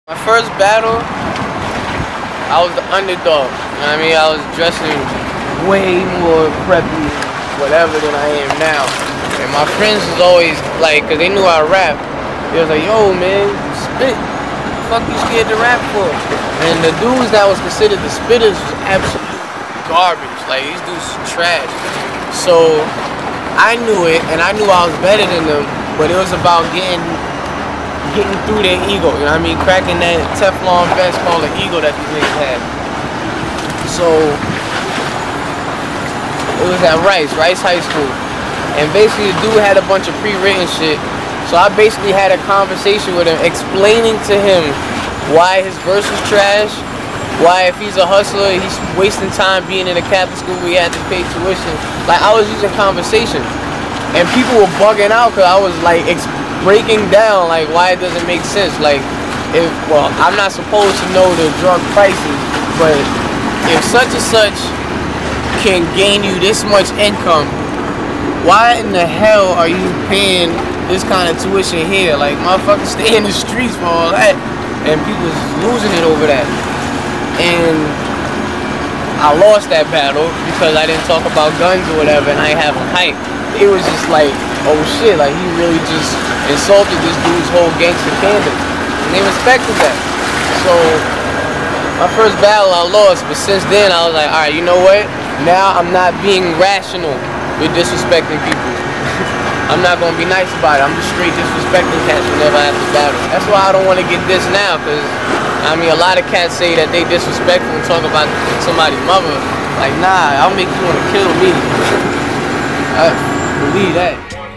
My first battle, I was the underdog. You know what I mean? I was dressing way more preppy, whatever, than I am now. And my friends was always like, cause they knew I rap. They was like, yo man, spit. What the fuck you scared to rap for? And the dudes that was considered the spitters was absolute garbage. Like these dudes was trash. So I knew it, and I knew I was better than them. But it was about getting through their ego, you know what I mean? Cracking that Teflon vest called an ego that these niggas had. So, it was at Rice High School. And basically the dude had a bunch of pre-written shit. So I basically had a conversation with him, explaining to him why his verse was trash, why if he's a hustler, he's wasting time being in a Catholic school where he had to pay tuition. Like, I was using conversation. And people were bugging out because I was like breaking down like why it doesn't make sense. Like, well, I'm not supposed to know the drug prices, but if such and such can gain you this much income, why in the hell are you paying this kind of tuition here? Like, motherfuckers stay in the streets for all that, and people's losing it over that. And I lost that battle because I didn't talk about guns or whatever, and I ain't having hype. It was just like, oh shit, like he really just insulted this dude's whole gangster fandom. And they respected that. So, my first battle I lost, but since then I was like, alright, you know what? Now I'm not being rational with disrespecting people. I'm not gonna be nice about it. I'm just straight disrespecting cats whenever I have to battle. That's why I don't want to get this now, because I mean, a lot of cats say that they disrespectful and talk about somebody's mother. Like, nah, I'll make you want to kill me. I believe that.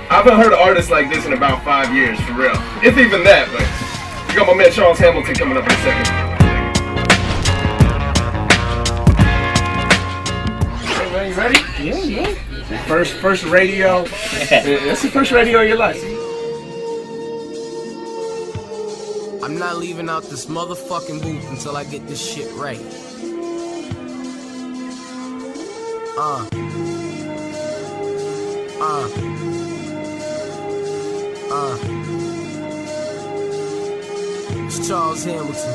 I haven't heard an artist like this in about 5 years, for real. If even that, but you got my man Charles Hamilton coming up in a second. Hey, you ready? Yeah. First radio. That's the first radio of your life. I'm not leaving out this motherfucking booth until I get this shit right. It's Charles Hamilton.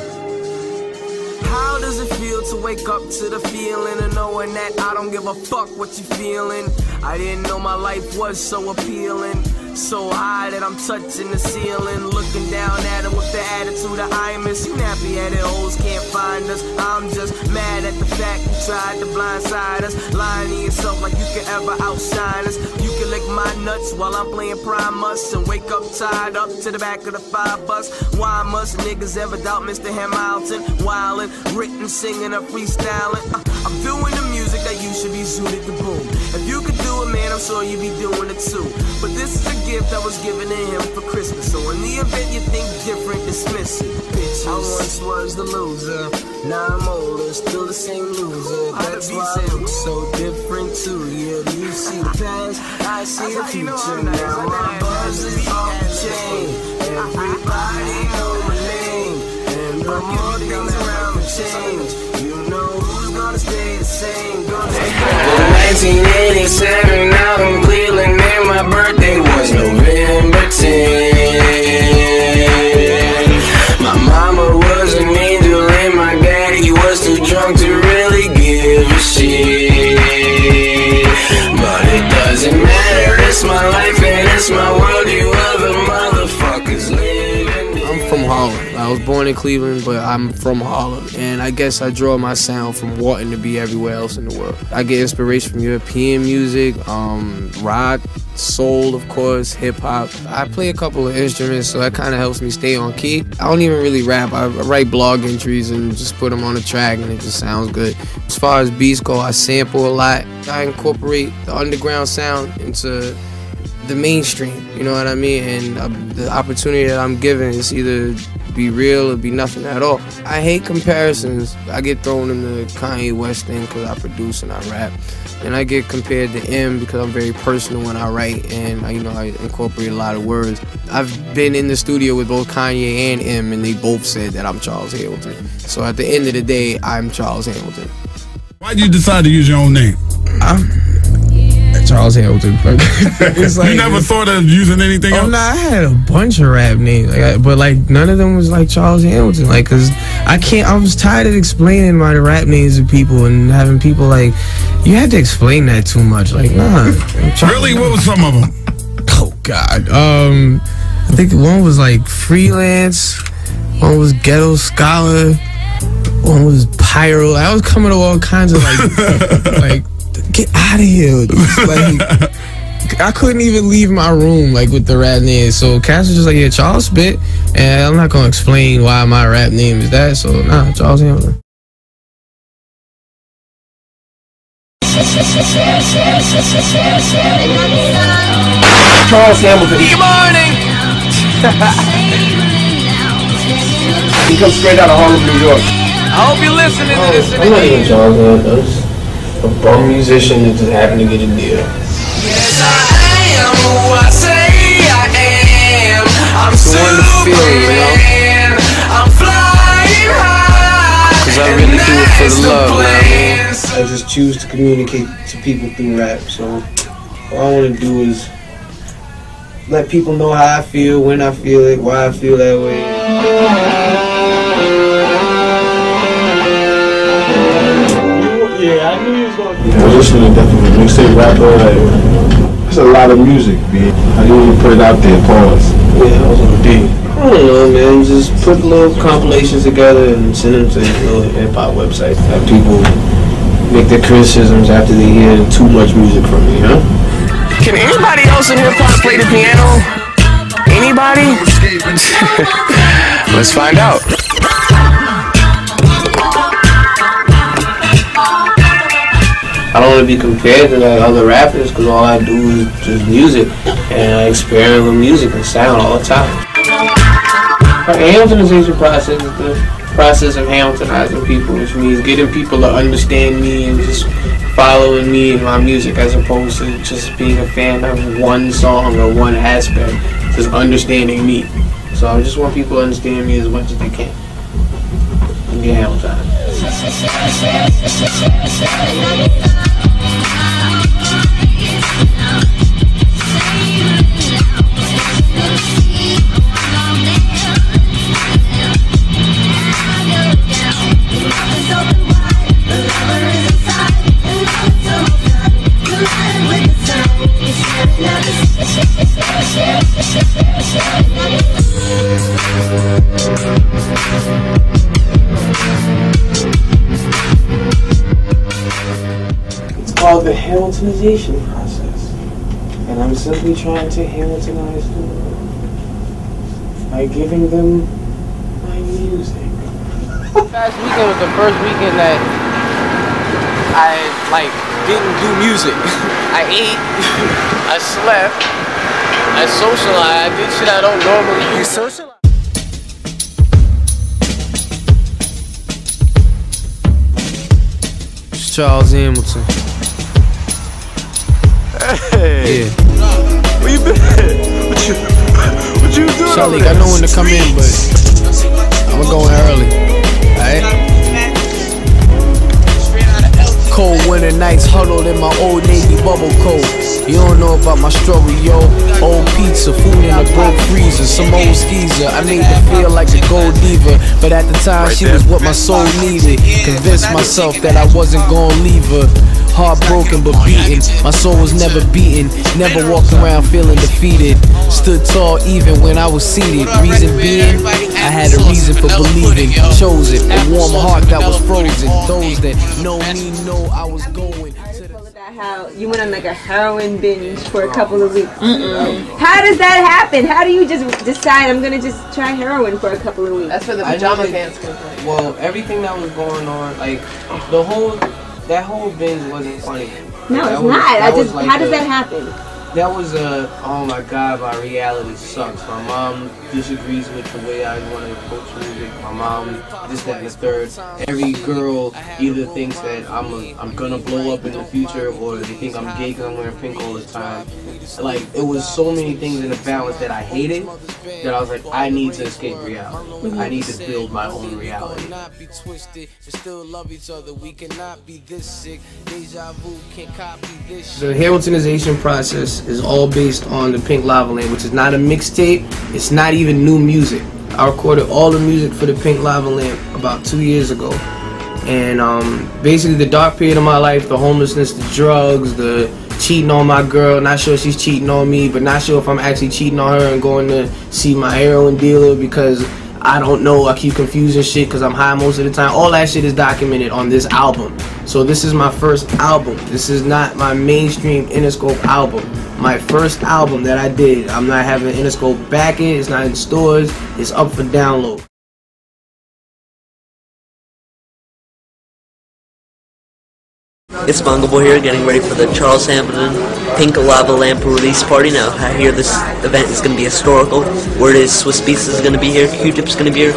How does it feel to wake up to the feeling of knowing that I don't give a fuck what you feeling? I didn't know my life was so appealing. So high that I'm touching the ceiling, looking down at it with the attitude of Imus. You nappy-headed hoes can't find us. I'm just mad at the fact you tried to blindside us, lying to yourself like you can ever outshine us. You can lick my nuts while I'm playing Primus and wake up tied up to the back of the 5 bus. Why must niggas ever doubt Mr. Hamilton? Wildin', written, singing, or freestyling. I'm doing the music that you should be suited to boom. If you could do it, man, I'm sure you'd be doing it too. But this is a gift that was given to him for Christmas. So in the event you think different, dismiss it, bitches. I once was the loser, now I'm older, still the same loser. That's why I look so different too. Yeah, you see the past, I see the future. Now my buzz is off the chain. Everybody know my name, and the more things around me change, you know who's gonna stay the same. 1987, out in Cleveland, and my birthday was November 10. My mama was an angel and my daddy was too drunk to really give a shit. But it doesn't matter, it's my life and it's my world, you other motherfuckers living. I'm from Harlem. I was born in Cleveland, but I'm from Harlem, and I guess I draw my sound from wanting to be everywhere else in the world. I get inspiration from European music, rock, soul, of course, hip-hop. I play a couple of instruments, so that kind of helps me stay on key. I don't even really rap. I write blog entries and just put them on a track, and it just sounds good. As far as beats go, I sample a lot. I incorporate the underground sound into the mainstream, you know what I mean? And the opportunity that I'm given is either be real or be nothing at all. I hate comparisons. I get thrown in the Kanye West thing because I produce and I rap. And I get compared to M because I'm very personal when I write, and I incorporate a lot of words. I've been in the studio with both Kanye and M, and they both said that I'm Charles Hamilton. So at the end of the day, I'm Charles Hamilton. Why did you decide to use your own name? Charles Hamilton. It's like, you never thought of using anything else? Oh, nah, I had a bunch of rap names, but like none of them was like Charles Hamilton. Like, cause I was tired of explaining my rap names to people and having people like, you had to explain that too much. Like, nah. Really? What was some of them? Oh God. I think one was like Freelance. One was Ghetto Scholar. One was Pyro. I was coming to all kinds of like get out of here. Like, I couldn't even leave my room like with the rap name. So Cass was just like, yeah, Charles spit, and I'm not gonna explain why my rap name is that. So nah, Charles Hamilton. Charles Hamilton. Good morning. He comes straight out of Harlem, New York. I hope you're listening to this. I'm not even Charles Hamilton. I'm just a bum musician that just happened to get a deal. Yes, I am who I say I am. I'm Superman. I'm flying high. Cause I really do it for the love, man. I just choose to communicate to people through rap. So all I want to do is let people know how I feel, when I feel it, why I feel that way. Yeah, I knew he was going to do I was listening to definitely mixtape rapper. Like, there's a lot of music, man. How do you put it out there? Pause. Yeah, I was on the beat. I don't know, man. Just put little compilations together and send them to little hip-hop websites. Have people make their criticisms after they hear too much music from me, huh? Can anybody else in hip-hop play the piano? Anybody? Let's find out. I don't want to be compared to like other rappers because all I do is just music, and I experiment with music and sound all the time. The Hamiltonization process is the process of Hamiltonizing people, which means getting people to understand me and just following me and my music, as opposed to just being a fan of one song or one aspect, just understanding me. So I just want people to understand me as much as they can and get Hamiltonized. It's called the Hamiltonization process, and I'm simply trying to Hamiltonize the world by giving them my music. Last weekend was the first weekend that I like didn't do music. I ate, I slept, I socialized, I did shit I don't normally do. You socialize? It's Charles Hamilton. Hey! Yeah. Where you been? What you doing? Charlie, I know when to come in, but I'ma go in early. Alright? Cold winter nights huddled in my old Navy bubble coat. You don't know about my struggle, yo. Old pizza, food in a broke freezer, some old skeezer. I made her feel like a gold diva, but at the time she was what my soul needed. Convinced myself that I wasn't gonna leave her. Heartbroken but beaten, my soul was never beaten. Never walked around feeling defeated. Stood tall even when I was seated. Reason being, I had a reason for believing. Chosen, a warm heart that was frozen. Those that know me know I was going. How you went on like a heroin binge for a couple of weeks. How does that happen? How do you just decide I'm gonna just try heroin for a couple of weeks? That's for the pajama pants. Well, everything that was going on, like that whole binge wasn't funny. No, it's not. How does that happen? That was oh my god, my reality sucks. My mom disagrees with the way I want to approach music. My mom, this, that, and the third. Every girl either thinks that I'm gonna blow up in the future, or they think I'm gay because I'm wearing pink all the time. Like, it was so many things in the balance that I hated, that I was like, I need to escape reality. I need to build my own reality. The Hamiltonization process is all based on the Pink Lava Lamp, which is not a mixtape. It's not even new music. I recorded all the music for the Pink Lava Lamp about 2 years ago. And basically the dark period of my life, the homelessness, the drugs, the cheating on my girl, not sure she's cheating on me, but not sure if I'm actually cheating on her, and going to see my heroin dealer because I don't know, I keep confusing shit because I'm high most of the time. All that shit is documented on this album. So this is my first album. This is not my mainstream Interscope album. My first album that I did. I'm not having Interscope back in, it's not in stores, it's up for download. It's Bongo Boy here, getting ready for the Charles Hamilton Pink Lava Lamp release party. Now, I hear this event is going to be historical. Word is Swiss Beats is going to be here, Q-Tip's going to be here.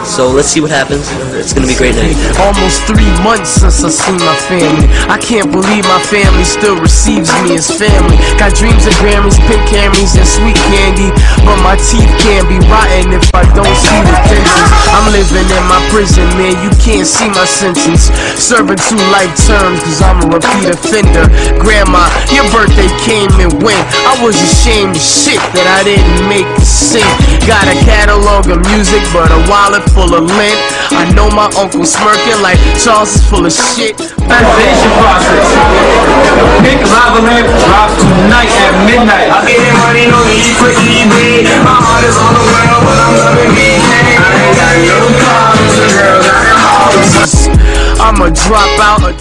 So let's see what happens. It's going to be a great night. Almost 3 months since I seen my family. I can't believe my family still receives me as family. Got dreams of Grammys, pink Camrys, and sweet candy, but my teeth can't be rotten if I don't see the dentist. I'm living in my prison, man, you can't see my sentence. Serving 2 life terms, cause I'm a repeat offender. Grandma, your birthday came and went. I was ashamed of shit that I didn't make a cent. Got a catalog of music, but a wallet full of lint. I know my uncle smirking like Charles is full of shit. Transition process. Pink Lava Lamp drops tonight at midnight. I'm getting money, no need for eBay. My heart is on the ground, but I'm loving me. I ain't got no problems, the girls I got houses. I'ma drop out.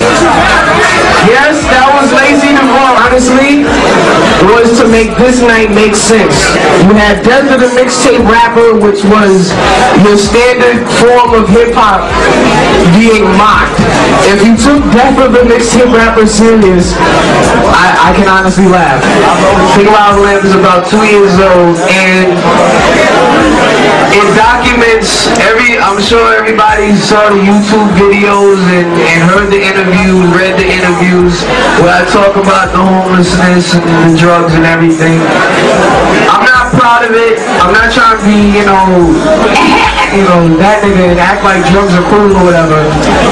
Yes, that was lazy to wrong. Honestly, it was to make this night make sense. You had Death of the Mixtape Rapper, which was your standard form of hip-hop being mocked. If you took Death of the Mixtape Rapper serious, I can honestly laugh. Pink Lava Lamp is about 2 years old, and it documents I'm sure everybody saw the YouTube videos and heard the interviews, read the interviews where I talk about the homelessness and the drugs and everything. I'm not proud of it. I'm not trying to be, you know, that nigga and act like drugs are cool or whatever.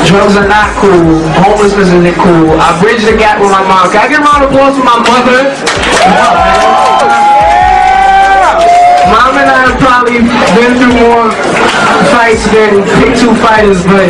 Drugs are not cool. Homelessness isn't cool. I bridged the gap with my mom. Can I get a round of applause for my mother? Mom and I have probably been through more fights than pick 2 fighters, but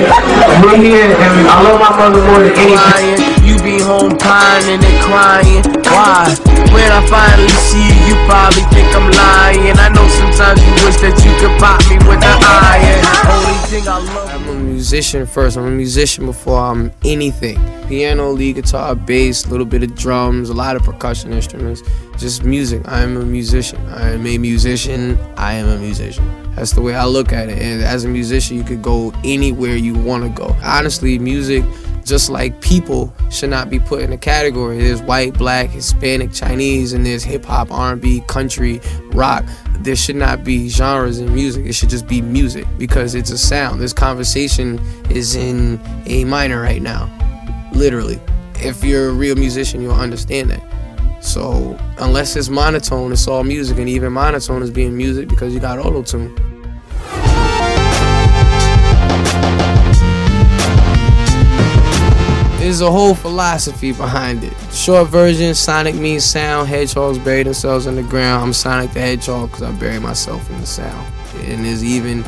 we're here and I love my mother more than anything. You be home pining and crying. Why? When I finally see you, you probably think I'm lying. I know sometimes you wish that you could pop me with an iron. Only thing I love. I'm a musician first. I'm a musician before I'm anything. Piano, lead guitar, bass, a little bit of drums, a lot of percussion instruments. Just music. I am a musician. I am a musician. I am a musician. That's the way I look at it. And as a musician, you could go anywhere you want to go. Honestly, music, just like people, should not be put in a category. There's white, black, Hispanic, Chinese, and there's hip-hop, R&B, country, rock. There should not be genres in music. It should just be music because it's a sound. This conversation is in A minor right now, literally. If you're a real musician, you'll understand that. So unless it's monotone, it's all music, and even monotone is being music because you got auto-tune. There's a whole philosophy behind it. Short version, Sonic means sound, hedgehogs bury themselves in the ground. I'm Sonic the Hedgehog because I bury myself in the sound. And there's even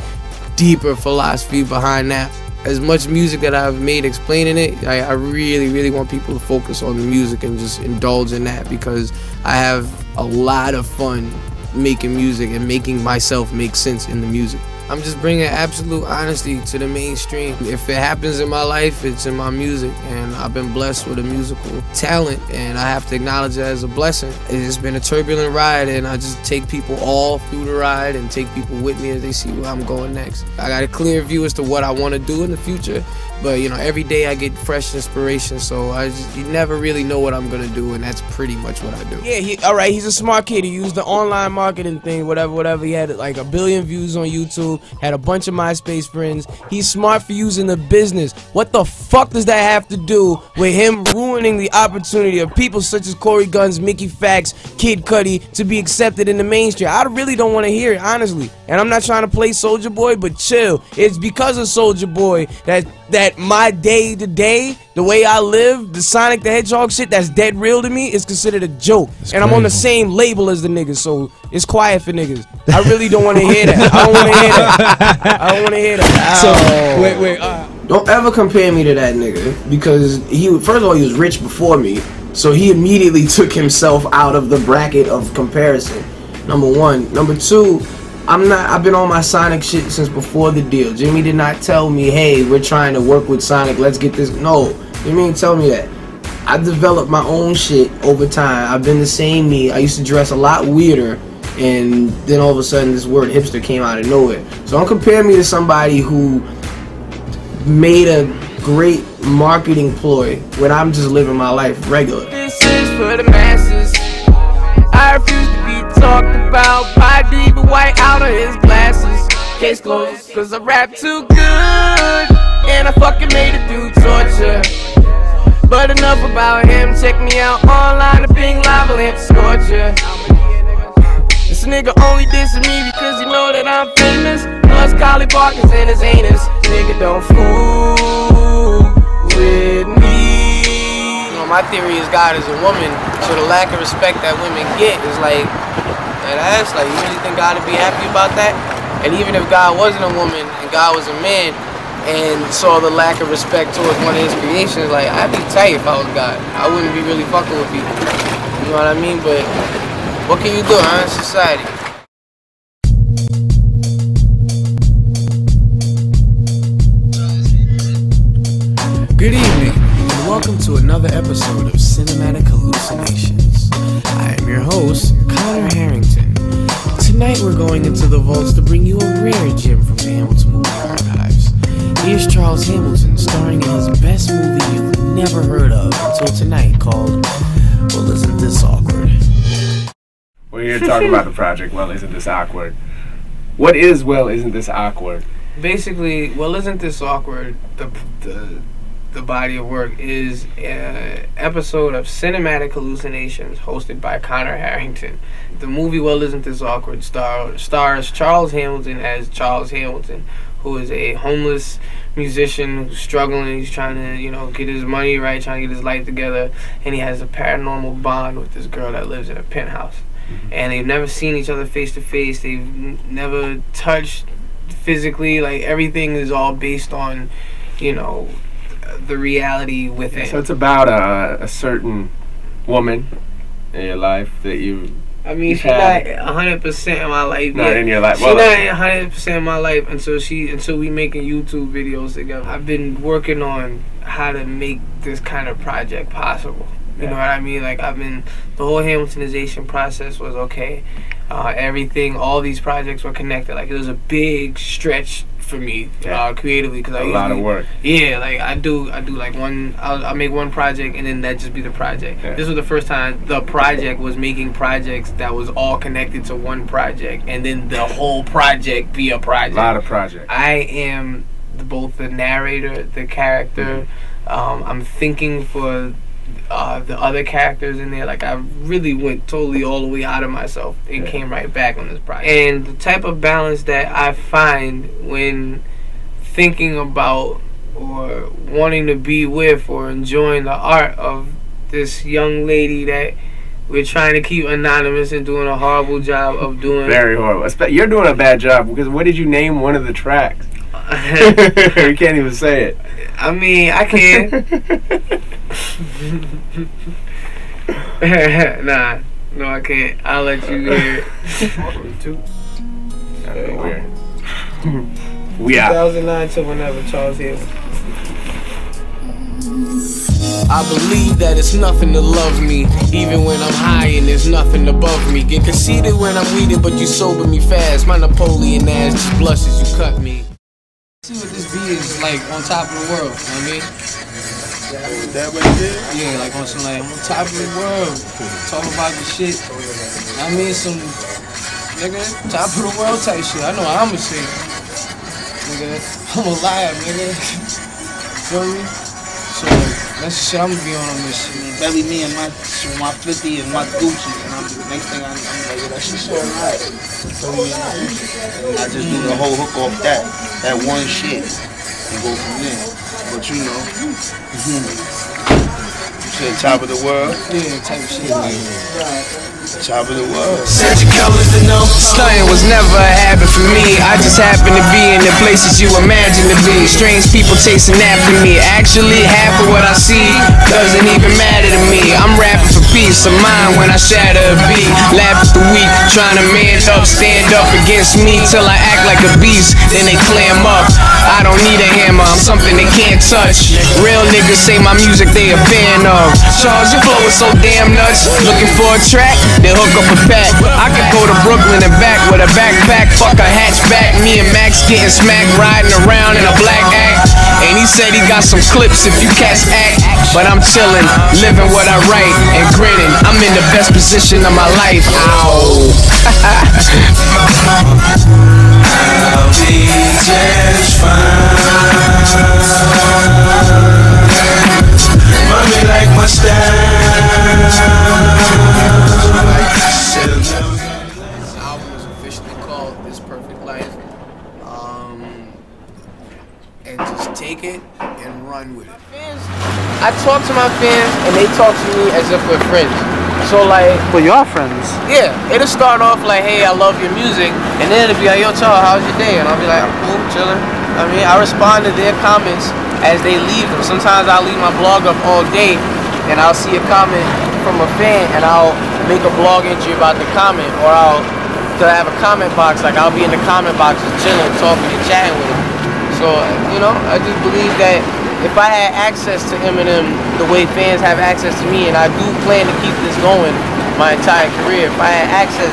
deeper philosophy behind that. As much music that I've made explaining it, I really want people to focus on the music and just indulge in that because I have a lot of fun making music and making myself make sense in the music. I'm just bringing absolute honesty to the mainstream. If it happens in my life, it's in my music, and I've been blessed with a musical talent, and I have to acknowledge it as a blessing. It's been a turbulent ride, and I just take people all through the ride and take people with me as they see where I'm going next. I got a clear view as to what I want to do in the future, but you know, every day I get fresh inspiration, so you never really know what I'm gonna do, and that's pretty much what I do. Yeah, alright, he's a smart kid. He used the online marketing thing, whatever. He had like 1 billion views on YouTube, had a bunch of MySpace friends. He's smart for using the business. What the fuck does that have to do with him ruining the opportunity of people such as Corey Guns, Mickey Fax, Kid Cudi to be accepted in the mainstream? I really don't want to hear it, honestly. And I'm not trying to play Soulja Boy, but chill. It's because of Soulja Boy that my day-to-day, the way I live, the Sonic the Hedgehog shit that's dead real to me is considered a joke. And I'm on the same label as the niggas, so it's quiet for niggas. I really don't want to hear that. I don't want to hear that. I don't want to hear that. So, wait. Don't ever compare me to that nigga, because first of all, he was rich before me, so he immediately took himself out of the bracket of comparison. Number one. Number two, I've been on my Sonic shit since before the deal. Jimmy did not tell me, hey, we're trying to work with Sonic, let's get this. No, Jimmy didn't tell me that. I developed my own shit over time. I've been the same me. I used to dress a lot weirder, and then all of a sudden this word hipster came out of nowhere. So don't compare me to somebody who made a great marketing ploy when I'm just living my life regular. This is for the masses. I refuse to be talked about by Diva White out of his glasses. Case closed, cause I rap too good, and I fucking made it through torture. But enough about him, check me out online, the pink lava lamp scorcher. This nigga only dissing me because you know that I'm famous. Plus Collie Parkers in his anus. Nigga don't fool with me. You know, my theory is God is a woman, so the lack of respect that women get is like, and that's like, you really think God would be happy about that? And even if God wasn't a woman and God was a man and saw the lack of respect towards one of his creations, like, I'd be tight if I was God. I wouldn't be really fucking with people. You know what I mean? But what can you do, huh, in society? Good evening, and welcome to another episode of Cinematic Hallucinations. I am your host, Connor Harrington. Tonight we're going into the vaults to bring you a rare gem from the Hamilton movie archives. Here's Charles Hamilton starring in his best movie you've never heard of until tonight, called Well, Isn't This Awkward? We're here talking about the project, Well, Isn't This Awkward? What is Well, Isn't This Awkward? Basically, Well, Isn't This Awkward? The body of work is an episode of Cinematic Hallucinations hosted by Connor Harrington. The movie Well, Isn't This Awkward stars Charles Hamilton as Charles Hamilton, who is a homeless musician who's struggling. He's trying to, you know, get his money right, trying to get his life together, and he has a paranormal bond with this girl that lives in a penthouse. And they've never seen each other face to face. They've never touched physically. Like, everything is all based on, you know, the reality within. So it's about a certain woman in your life that you. I mean, she's not 100% in my life. Not in your life. She's not 100% in my life until we making YouTube videos together. I've been working on how to make this kind of project possible. You know what I mean? Like, the whole Hamiltonization process was okay. Everything, all these projects were connected. Like, it was a big stretch for me creatively, because a lot of work. Yeah, like I do like I'll make one project and then that just be the project. This was the first time the project was making projects that was all connected to one project, and then the whole project be a project. A lot of projects. I am both the narrator, the character. I'm thinking for the other characters in there. Like, I really went totally all the way out of myself and came right back on this project. And the type of balance that I find when thinking about or wanting to be with or enjoying the art of this young lady that we're trying to keep anonymous and doing a horrible job of doing. Very horrible. You're doing a bad job, because what did you name one of the tracks? You can't even say it. I mean, I can. Nah, no, I can't. I'll let you hear it. That'd be weird. We out. 2009 to whenever Charles here. I believe that it's nothing to love me, even when I'm high and there's nothing above me. Get conceited when I'm weeded, but you sober me fast. My Napoleon ass just blushes, you cut me. See what this beat is like on top of the world, you know what I mean? That right there? Yeah, like on some like, I'm on top of the world. Talk about the shit. I mean some, nigga, top of the world type shit. I know what I'ma say. Nigga, I'm alive, nigga. Feel me? So, that's the shit I'm gonna be on this shit. Belly me and my 50 and my Gucci, and I'm the next thing I'm like, yeah, that shit's so right. And I just do the whole hook off that one shit, and go from there. But you know, you said top of the world? Yeah, type of shit. Top of the world. Set your colors to know. Stunting was never a habit for me. I just happen to be in the places you imagine to be. Strange people chasing after me. Actually, half of what I see doesn't even matter to me. I'm rapping for peace of mind when I shatter a beat. Laugh at the weak, trying to man up, stand up against me till I act like a beast. Then they clam up. I don't need a hammer, I'm something they can't touch. Real niggas say my music they a fan of. Charles, your flow is so damn nuts. Looking for a track? Then hook up a pack. I could go to Brooklyn and back with a backpack. Fuck a hatchback. Me and Max getting smacked, riding around in a black act. And he said he got some clips if you cats act. But I'm chillin', living what I write and grinning. I'm in the best position of my life. Ow. I'll be just fine. Mommy like my style. This album is officially called This Perfect Life. And just take it and run with it. I talk to my fans and they talk to me as if we're friends. So like, well, you are friends. Yeah, it'll start off like, hey, I love your music, and then it'll be like, yo, Charles, how's your day? And I'll be like, I'm cool, chilling. I mean, I respond to their comments as they leave them. Sometimes I'll leave my blog up all day, and I'll see a comment from a fan, and I'll make a blog entry about the comment, or I'll have a comment box. Like I'll be in the comment box just chilling, talking and chatting with them. So you know, I just believe that if I had access to Eminem the way fans have access to me, and I do plan to keep this going my entire career, if I had access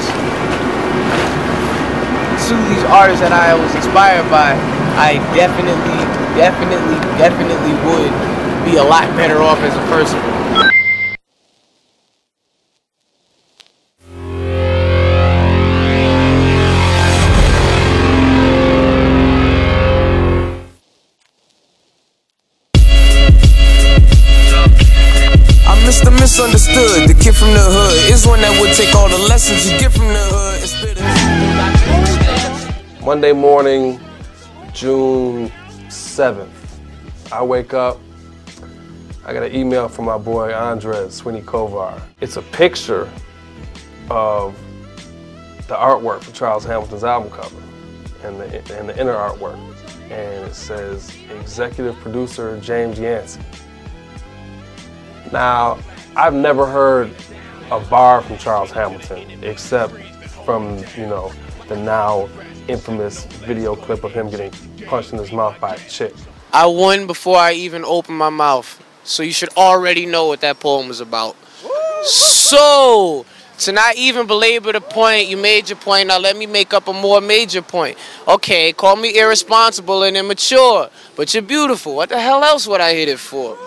to these artists that I was inspired by, I definitely would be a lot better off as a person. Mr. Misunderstood, the kid from the hood is one that would take all the lessons you get from the hood and spit it. Monday morning, June 7th, I wake up, I got an email from my boy Andres Sweeney Kovar. It's a picture of the artwork for Charles Hamilton's album cover and the inner artwork. And it says, executive producer James Yancey. Now, I've never heard a bar from Charles Hamilton except from, you know, the now infamous video clip of him getting punched in his mouth by a chick. I won before I even opened my mouth, so you should already know what that poem is about. So, to not even belabor the point, you made your point, now let me make up a more major point. Okay, call me irresponsible and immature, but you're beautiful. What the hell else would I hit it for?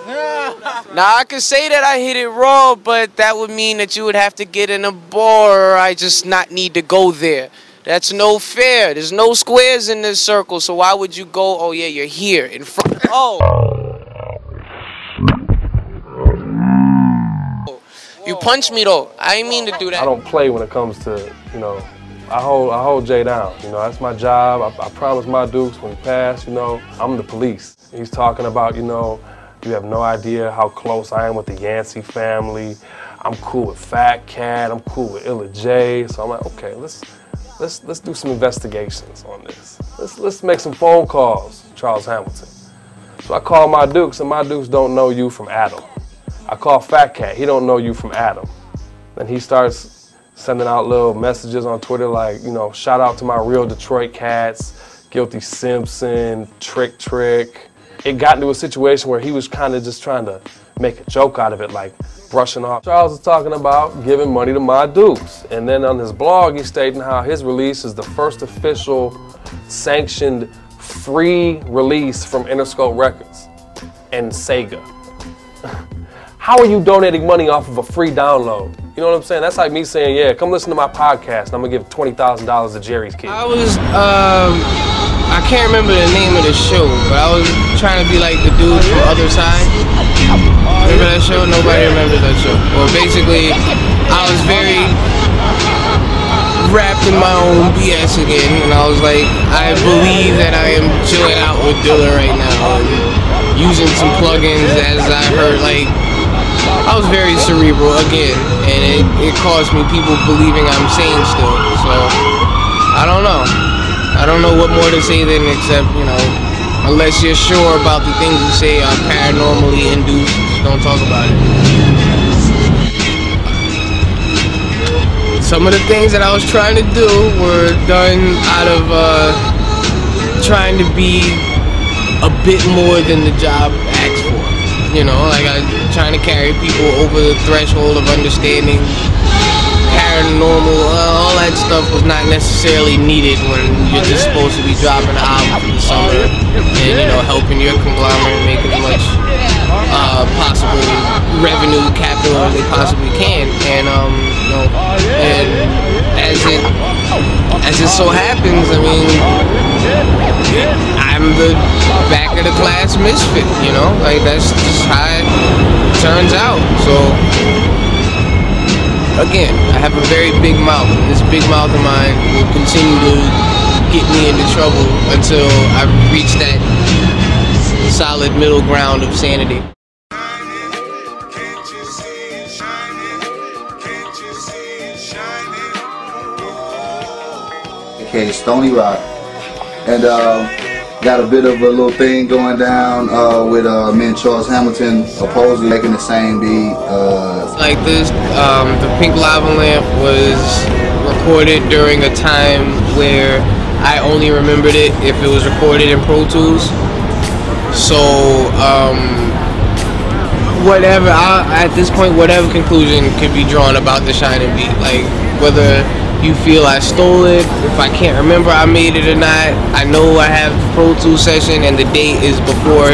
Now, I could say that I hit it raw, but that would mean that you would have to get in a bar, or I just not need to go there. That's no fair. There's no squares in this circle, so why would you go, oh yeah, you're here in front. Oh. You punched me though. I didn't mean to do that. I don't play when it comes to, you know, I hold Jay down. You know, that's my job. I promised my Dukes when he passed, you know, I'm the police. He's talking about, you know, you have no idea how close I am with the Yancey family. I'm cool with Fat Cat. I'm cool with Illa J. So I'm like, okay, let's do some investigations on this. Let's make some phone calls, Charles Hamilton. So I call my Dukes, and my Dukes don't know you from Adam. I call Fat Cat, he don't know you from Adam. Then he starts sending out little messages on Twitter like, you know, shout out to my real Detroit cats, Guilty Simpson, Trick. It got into a situation where he was kind of just trying to make a joke out of it, like brushing off. Charles was talking about giving money to my dukes. And then on his blog, he's stating how his release is the first official sanctioned free release from Interscope Records and Sega. How are you donating money off of a free download? You know what I'm saying? That's like me saying, yeah, come listen to my podcast and I'm gonna give $20,000 to Jerry's Kids. I can't remember the name of the show, but I was trying to be like the dude from Other Side. Remember that show? Nobody remembers that show. Well, basically, I was very wrapped in my own BS again, and I was like, I believe that I am chilling out with Dilla right now, and using some plugins as I heard, like, I was very cerebral again, and it caused me people believing I'm sane still, so, I don't know. I don't know what more to say than except, you know, unless you're sure about the things you say are paranormally induced, don't talk about it. Some of the things that I was trying to do were done out of trying to be a bit more than the job asked for. You know, like I was trying to carry people over the threshold of understanding paranormal, all that stuff was not necessarily needed when you're just supposed to be dropping an album for the summer and, you know, helping your conglomerate make as much possible revenue capital as they possibly can. And you know, and as it so happens, I mean, I'm the back of the class misfit, you know, like that's just how it turns out. So again, I have a very big mouth, and this big mouth of mine will continue to get me into trouble until I reach that solid middle ground of sanity. Okay, Stony Rock, and got a bit of a little thing going down with me and Charles Hamilton opposing making the same beat. Like this, the Pink Lava Lamp was recorded during a time where I only remembered it if it was recorded in Pro Tools. So whatever, at this point, whatever conclusion could be drawn about the Shining Beat, like whether you feel I stole it, if I can't remember I made it or not. I know I have the Pro Tools session and the date is before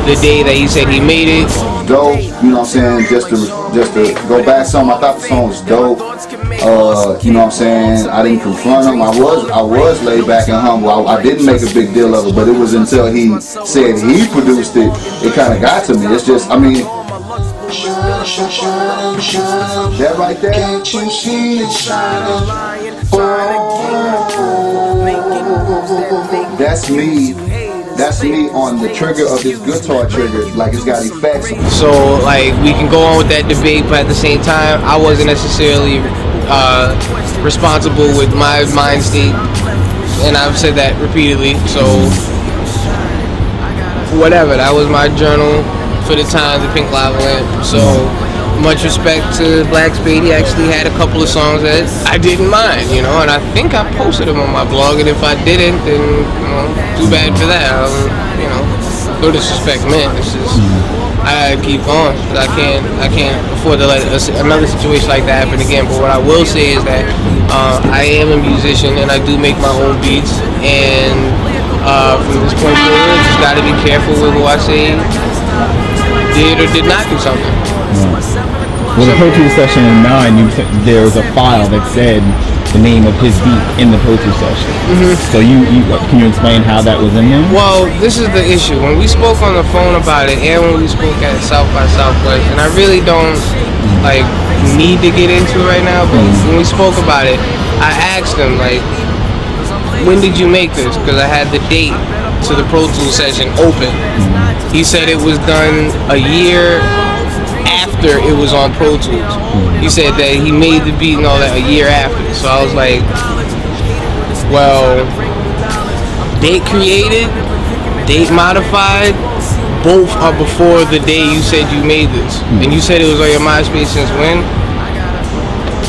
the day that he said he made it. Dope, you know what I'm saying, just to go back some, I thought the song was dope. You know what I'm saying, I didn't confront him, I was laid back and humble. I didn't make a big deal of it, but it was until he said he produced it, it kind of got to me. It's just, I mean, that right there. Can't you see it shining? That's me. That's me on the trigger of this guitar trigger. Like it's got effects. So like we can go on with that debate, but at the same time, I wasn't necessarily responsible with my mind state, and I've said that repeatedly. So whatever. That was my journal for the time, the Pink Lava Lamp. So much respect to Black Spade. He actually had a couple of songs that I didn't mind, you know, and I think I posted them on my blog, and if I didn't, then, you know, too bad for that. You know, no disrespect, man. This is, I gotta keep going, because I can't afford to let another situation like that happen again. But what I will say is that I am a musician, and I do make my own beats, and from this point forward, just gotta be careful with who I say did or did not do something. Well, the Pro Tools session in 9, there was a file that said the name of his beat in the Pro Tools session. So can you explain how that was in there? Well, this is the issue. When we spoke on the phone about it, and when we spoke at South by Southwest, and I really don't like need to get into it right now, but when we spoke about it, I asked him like, when did you make this? Because I had the date to the Pro Tools session open. He said it was done a year after it was on Pro Tools. He said that he made the beat and all that a year after. So I was like, well, date created, date modified, both are before the day you said you made this. And you said it was on your MySpace since when?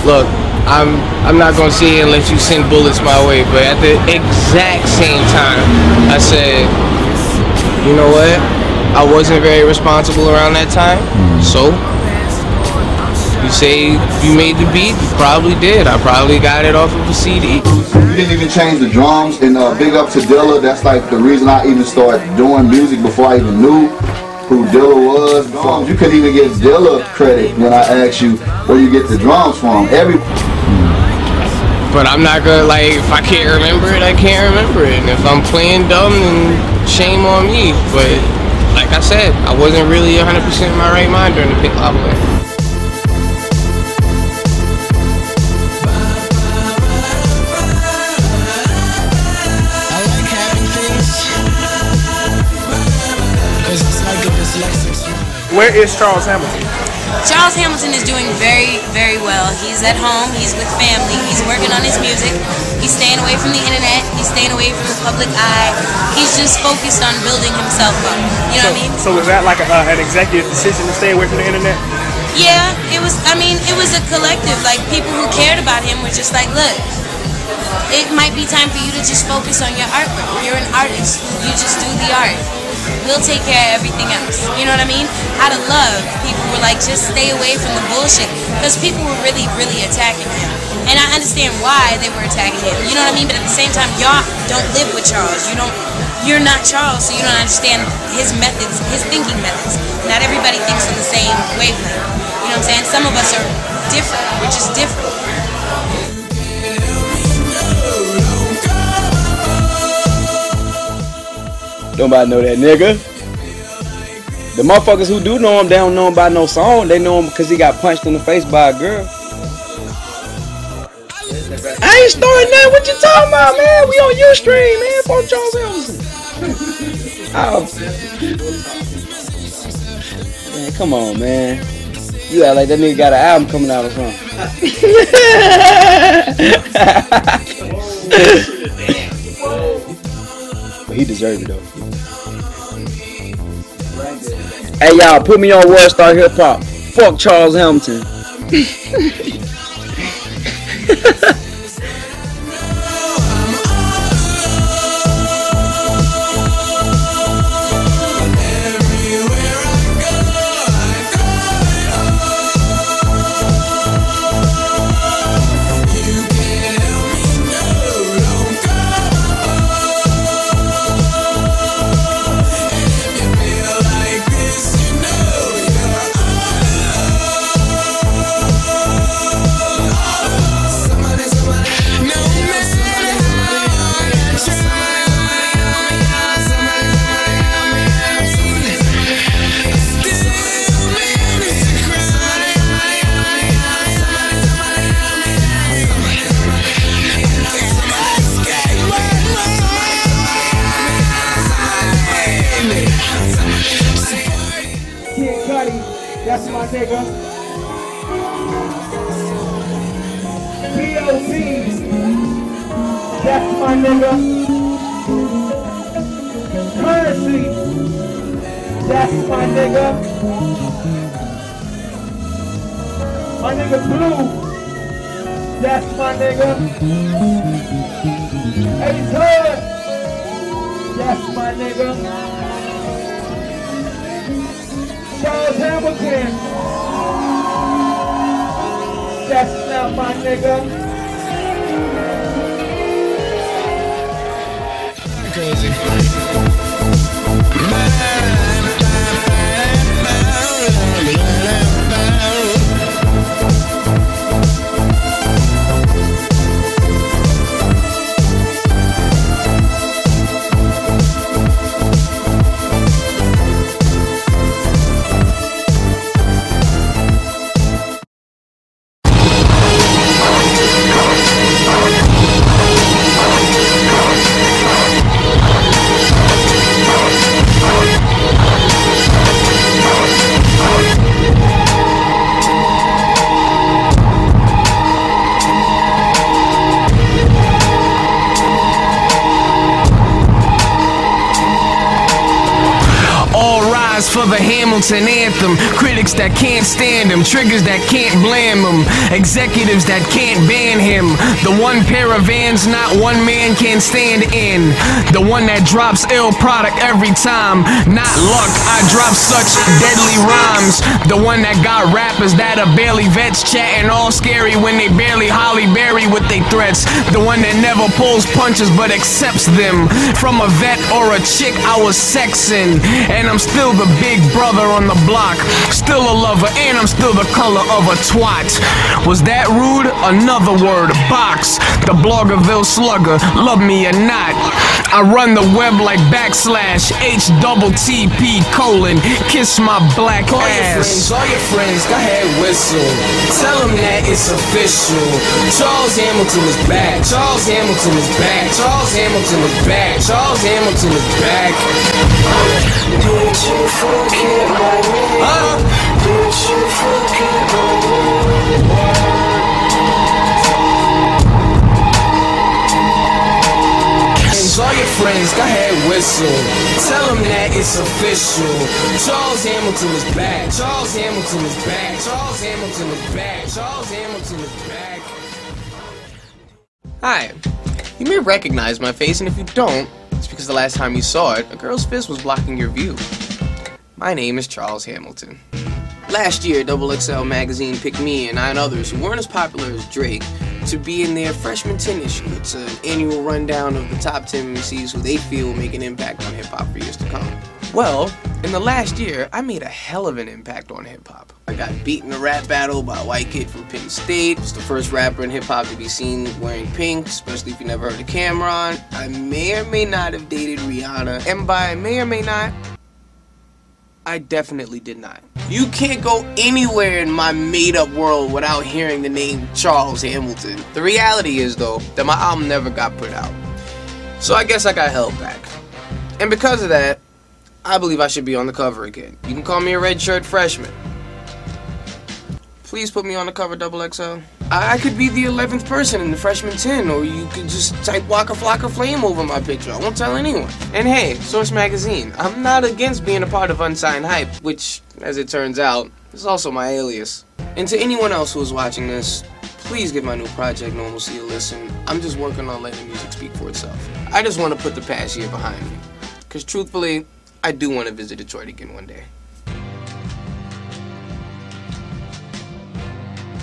Look, I'm not gonna sit here and let you send bullets my way, but at the exact same time, I said, you know what? I wasn't very responsible around that time, so you say you made the beat, you probably did. I probably got it off of a CD. You didn't even change the drums, and big up to Dilla. That's like the reason I even started doing music before I even knew who Dilla was. Drums, you couldn't even give Dilla credit when I asked you where you get the drums from. But I'm not gonna, like, if I can't remember it, I can't remember it. And if I'm playing dumb, then shame on me. But like I said, I wasn't really 100% in my right mind during the Pink Lava Lamp. Where is Charles Hamilton? Charles Hamilton is doing very, very well. He's at home, he's with family, he's working on his music, he's staying away from the internet, he's staying away from the public eye. He's just focused on building himself up. You know what I mean? So was that like an executive decision to stay away from the internet? Yeah, it was, I mean, it was a collective. Like, people who cared about him were just like, look, it might be time for you to just focus on your artwork. You're an artist. You just do the art. We'll take care of everything else. You know what I mean? Out of love, people were like, just stay away from the bullshit. Because people were really, really attacking him. And I understand why they were attacking him. You know what I mean? But at the same time, y'all don't live with Charles. You're not Charles, so you don't understand his methods, his thinking methods. Not everybody thinks on the same wavelength. You know what I'm saying? Some of us are different. We're just different. Nobody know that nigga. The motherfuckers who do know him, they don't know him by no song. They know him because he got punched in the face by a girl. I ain't starting nothing. What you talking about, man? We on your stream, man. Fuck Charles Hamilton. Man, come on, man. You act like that nigga got an album coming out or something. But he deserved it though. Hey y'all, put me on World Star Hip Hop. Fuck Charles Hamilton. That's my nigga. B.o.B. That's my nigga. Currency. That's my nigga. My nigga Blue. That's my nigga. Ace Hood. That's my nigga. Charles Hamilton. That's not my nigga. Crazy. Lines for the Hamilton anthem. Critics that can't stand him, triggers that can't blame him, executives that can't ban him. The one pair of vans not one man can stand in. The one that drops ill product every time. Not luck, I drop such deadly rhymes. The one that got rappers that are barely vets, chatting all scary when they barely Holly Berry with they threats. The one that never pulls punches but accepts them. From a vet or a chick I was sexing. And I'm still the big brother on the block. Still a lover and I'm still the color of a twat. Was that rude? Another word, box. The Bloggerville slugger, love me or not. I run the web like backslash HTTP : kiss my black ass. All your friends, go ahead whistle. Tell them that it's official. Charles Hamilton is back. Charles Hamilton is back. Charles Hamilton is back. Charles Hamilton is back. Did you forget my name? Did you forget my name? All your friends, go ahead whistle. Tell them that it's official. Charles Hamilton is back. Charles Hamilton is back. Charles Hamilton is back. Charles Hamilton is back. Hi. You may recognize my face, and if you don't, it's because the last time you saw it, a girl's fist was blocking your view. My name is Charles Hamilton. Last year, XXL magazine picked me and 9 others who weren't as popular as Drake to be in their freshman 10 issue. It's an annual rundown of the top 10 MCs who they feel will make an impact on hip-hop for years to come. Well, in the last year, I made a hell of an impact on hip-hop. I got beat in a rap battle by a white kid from Penn State. Was the first rapper in hip-hop to be seen wearing pink, especially if you never heard of Cameron. I may or may not have dated Rihanna, and by may or may not, I definitely did not. You can't go anywhere in my made-up world without hearing the name Charles Hamilton. The reality is, though, that my album never got put out. So I guess I got held back. And because of that, I believe I should be on the cover again. You can call me a red shirt freshman. Please put me on the cover, XXL. I could be the 11th person in the freshman 10, or you could just type Waka Flocka Flame over my picture. I won't tell anyone. And hey, Source Magazine, I'm not against being a part of Unsigned Hype, which, as it turns out, is also my alias. And to anyone else who is watching this, please give my new project Normalcy a listen. I'm just working on letting the music speak for itself. I just want to put the past year behind me. Because truthfully, I do want to visit Detroit again one day.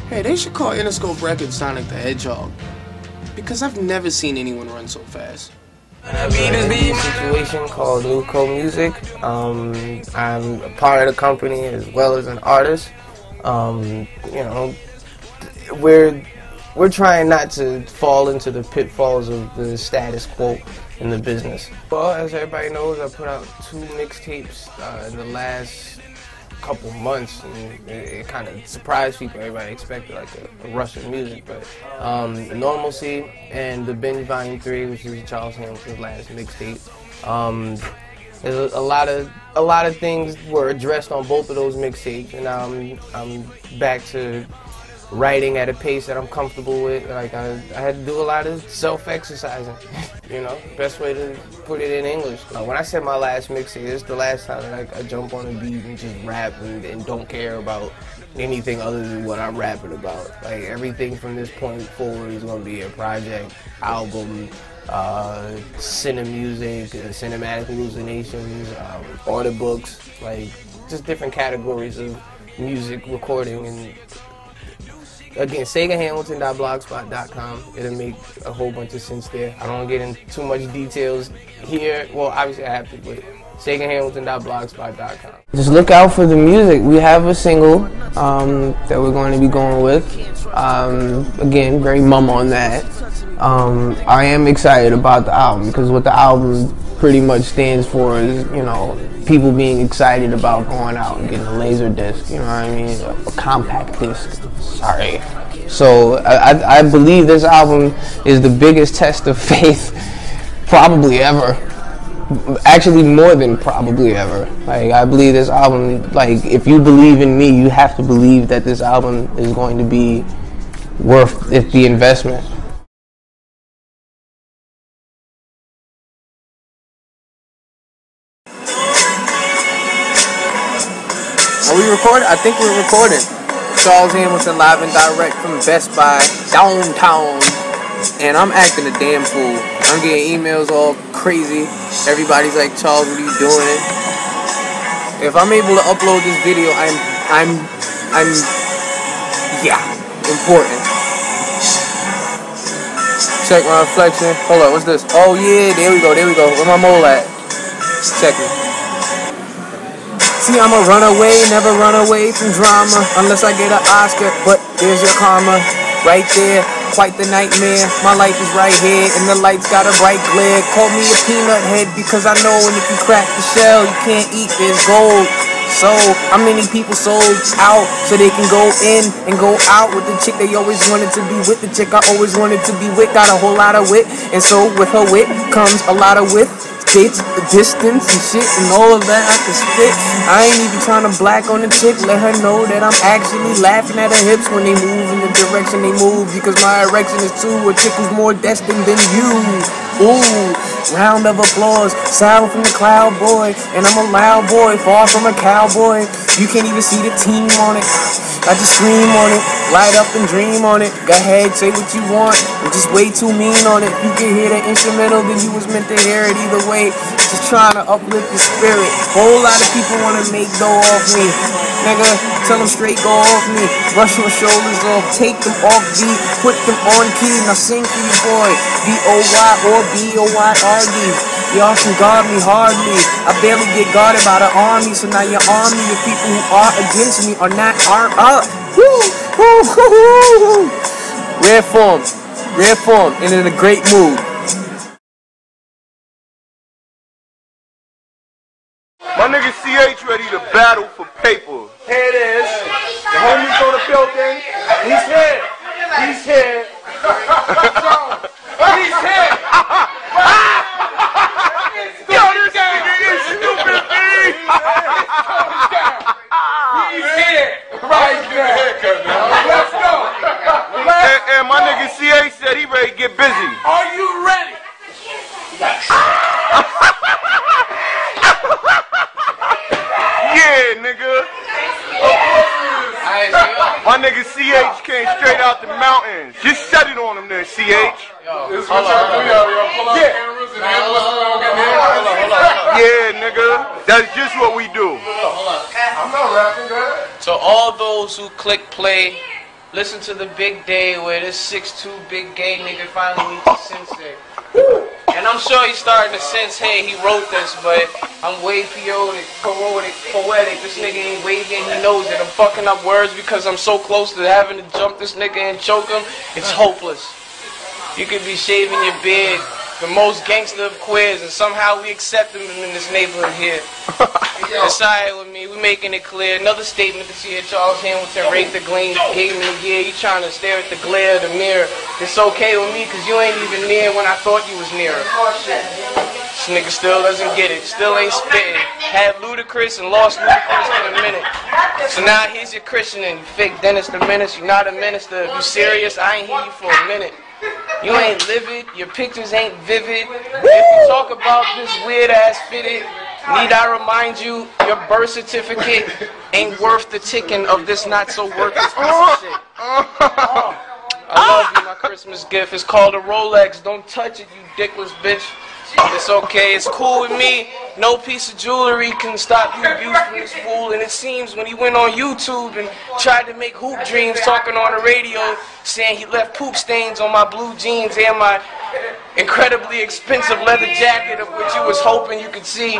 Hey, they should call Interscope Records Sonic the Hedgehog, because I've never seen anyone run so fast. A situation called Newco Music. I'm a part of the company as well as an artist. You know, we're trying not to fall into the pitfalls of the status quo in the business. Well, as everybody knows, I put out 2 mixtapes in the last couple months, and it kind of surprised people. Everybody expected like a rush of music, but Normalcy and The Binge Volume 3, which is Charles Hamilton's last mixtape. There's a lot of things were addressed on both of those mixtapes, and I'm back to writing at a pace that I'm comfortable with. Like I had to do a lot of self-exercising, you know, best way to put it in English. When I said my last mixtape, it's the last time that I jump on a beat and just rap and don't care about anything other than what I'm rapping about. Like everything from this point forward is gonna be a project, album, cinemusic, cinematic hallucinations, audiobooks, like just different categories of music recording. And again, SegaHamilton.blogspot.com. It'll make a whole bunch of sense there. I don't get into too much details here. Well, obviously I have to, but SegaHamilton.blogspot.com. Just look out for the music. We have a single that we're going to be going with. Again, very mum on that. I am excited about the album because what the album pretty much stands for is, you know, people being excited about going out and getting a laser disc, you know what I mean, a compact disc, sorry. So I believe this album is the biggest test of faith probably ever. Actually, more than probably ever. Like, I believe this album, like, if you believe in me, you have to believe that this album is going to be worth the investment. Are we recording? I think we're recording. Charles Hamilton live and direct from Best Buy downtown. And I'm acting a damn fool. I'm getting emails all crazy. Everybody's like, Charles, what are you doing? If I'm able to upload this video, yeah, important. Check my reflection. Hold on, what's this? Oh yeah, there we go. Where my mole at? Check it. See, I'm a runaway, never run away from drama unless I get an Oscar, but there's your karma right there, quite the nightmare. My life is right here and the lights got a bright glare. Call me a peanut head because I know when if you crack the shell you can't eat, there's gold. So, how many people sold out so they can go in and go out with the chick they always wanted to be with? The chick I always wanted to be with got a whole lot of wit, and so with her wit comes a lot of width. Dates, the distance and shit and all of that I can spit. I ain't even trying to black on the chick. Let her know that I'm actually laughing at her hips when they move in the direction they move. Because my erection is too a chick who's more destined than you. Ooh, round of applause, sound from the cloud boy. And I'm a loud boy, far from a cowboy. You can't even see the team on it. I just scream on it, light up and dream on it. Go ahead, say what you want. I'm just way too mean on it. You can hear the instrumental, then you was meant to hear it either way. Just trying to uplift your spirit. Whole lot of people want to make dough off me. Nigga, tell them straight go off me. Brush your shoulders off, take them off beat, put them on key. Now sing for your boy, B.o.Y or B.o.Y.R.D. Y'all can guard me hardly. I barely get guarded by the army. So now your army of people who are against me are not armed up. Rare form, and in a great mood. My nigga CH ready to battle for paper. Here it is. The homie's on the building. He's here. He's here. He's here. Yo, this nigga is stupid, B. He's here. Right now. Let's go. And my nigga CH said he ready to get busy. Are you ready? Yeah, nigga. My nigga CH came straight out the mountains. Just set it on him there, CH. This is what y'all do, y'all pull out the cameras and analysts around getting Yeah, nigga. That's just what we do. I'm not rapping, guys. So all those who click play, listen to the big day where this 6'2" big gay nigga finally meets the sensei. And I'm sure he's starting to sense, hey, he wrote this, but I'm way poetic. This nigga ain't wavy and he knows it. I'm fucking up words because I'm so close to having to jump this nigga and choke him. It's hopeless. You could be shaving your beard, the most gangster of queers, and somehow we accept him in this neighborhood here. It's alright with me, we making it clear. Another statement this year, Charles Hamilton raked the gleam, gave me the gear. You trying to stare at the glare of the mirror. It's okay with me, cause you ain't even near when I thought you was nearer. This nigga still doesn't get it, still ain't spitting. Had Ludacris and lost Ludacris in a minute. So now here's your christening, you fake Dennis the Menace. You not a minister, if you serious, I ain't hear you for a minute. You ain't livid, your pictures ain't vivid. If you talk about this weird ass fitted, need I remind you, your birth certificate ain't worth the ticking of this not so worthless piece of shit. I love you, my Christmas gift. It's called a Rolex. Don't touch it, you dickless bitch. It's okay, it's cool with me. No piece of jewelry can stop you abuse from this fool. And it seems when he went on YouTube and tried to make hoop dreams, talking on the radio, saying he left poop stains on my blue jeans and my incredibly expensive leather jacket, of which you was hoping you could see.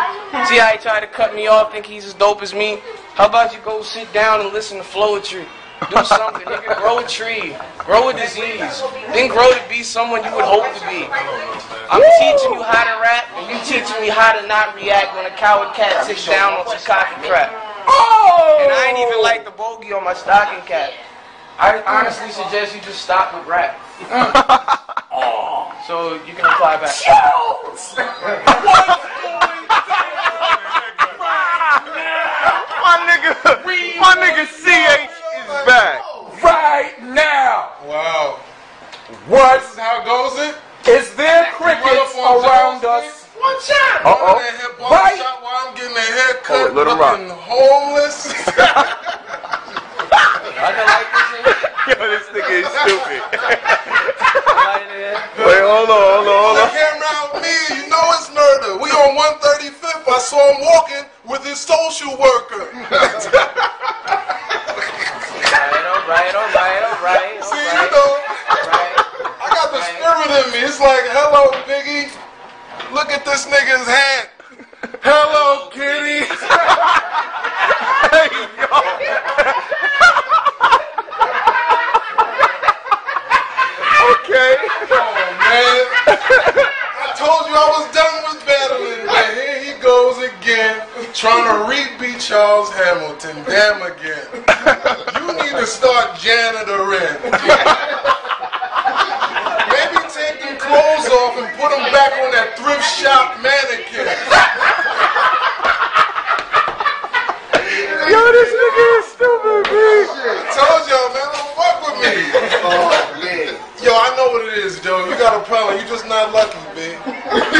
See how he tried to cut me off, think he's as dope as me? How about you go sit down and listen to Floetry? Do something, nigga. Grow a tree. Grow a disease. Then grow to be someone you would hope to be. I'm teaching you how to rap, and you teaching me how to not react when a coward cat sits down on some coffee crap. And I ain't even like the bogey on my stocking cap. I honestly suggest you just stop with rap. So you can apply back. My nigga CH is back. Right now. Wow. What? This is how it goes, Is there crickets around us? One shot. Uh-oh. Right. Shot while I'm getting a haircut, let him rock. looking homeless. Yo, this nigga is stupid. Wait, hold on. He came around me, you know it's murder. We on 135th. I saw him walking with his social worker. All right. See, you know, I got the spirit in me. It's like, hello, Biggie. Look at this nigga's hat. Hello, kitty. Hey, yo. Okay. Oh, man. I told you I was done with battling, but here he goes again, trying to re-beat Charles Hamilton. Damn again. You need to start janitoring. Maybe take them clothes off and put them back on that thrift shop mannequin. Yo, this nigga is stupid, man. I told y'all, man, don't fuck with me. Oh, man. Yo, I know what it is, Joe. You got a problem. You just not lucky, man. Right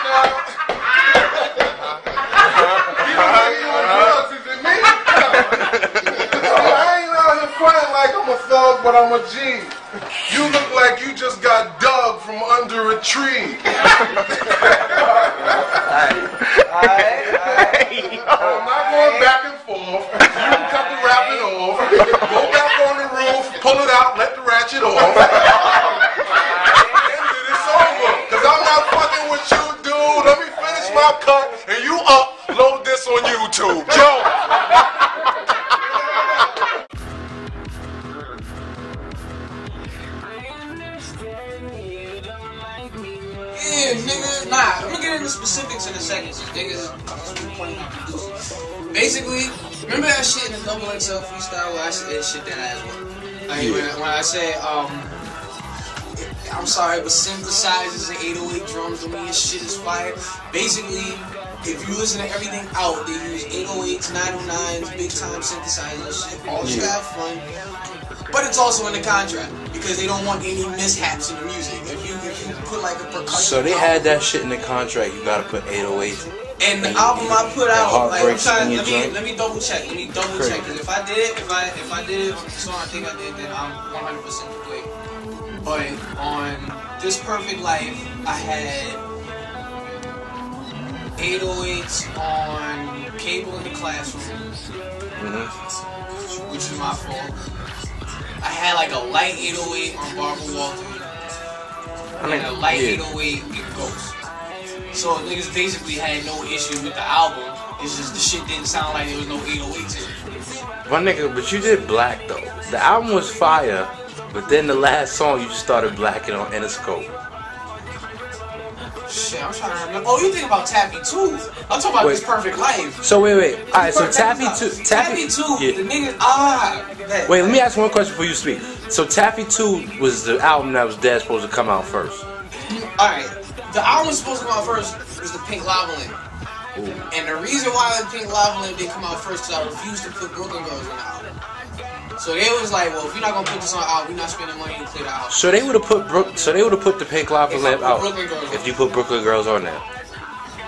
now. I ain't out here fronting like I'm a thug, but I'm a G. You look like you just got dug from under a tree. I'm not going back and forth. You can cut the rapping off. Go back on the roof, pull it out, let the ratchet off. And it's over. Cause I'm not fucking with you, dude. Let me finish my cut and you upload this on YouTube. Joe. Yeah, nigga, nah, I'm gonna get into specifics in a second, so niggas pointing out producers. Basically, remember that shit in the Double XL freestyle where I said shit that ass one? Like, when I said, I'm sorry, but synthesizers and 808 drums to me, and shit is fire. Basically, if you listen to everything out, they use 808s, 909s, big time synthesizers, shit. All should have fun. But it's also in the contract because they don't want any mishaps in the music. If you put like a percussion. So they had that shit in the contract. You gotta put 808s. And the album I put out, like I'm trying. Let me double check. Let me double check. Because if I did it, if I did it on the song I think I did, then I'm 100% complete. But on This Perfect Life, I had 808s on Cable in the Classroom, which is my fault. I had like a light 808 on Barbara Walters, and a light 808 in Ghost. So niggas basically had no issue with the album. It's just the shit didn't sound like there was no 808s in it. My nigga, but you did black though. The album was fire, but then the last song you just started blacking on Interscope. Shit, I'm trying to remember. Oh, you think about Taffy 2? I'm talking about This Perfect Life. So wait. Alright, so Taffy 2. Taffy 2, yeah. The niggas, Wait, let me ask one question before you speak. So Taffy 2 was the album that was dead supposed to come out first. Alright, the album was supposed to come out first was the Pink Lava Lamp. And the reason why the Pink Lava Lamp didn't come out first is I refused to put Brooklyn Girls on the album. So they was like, well, if you're not gonna put this on out, we're not spending money to clear the house. So they would have put the Pink Lava Lamp out if you put Brooklyn Girls on there.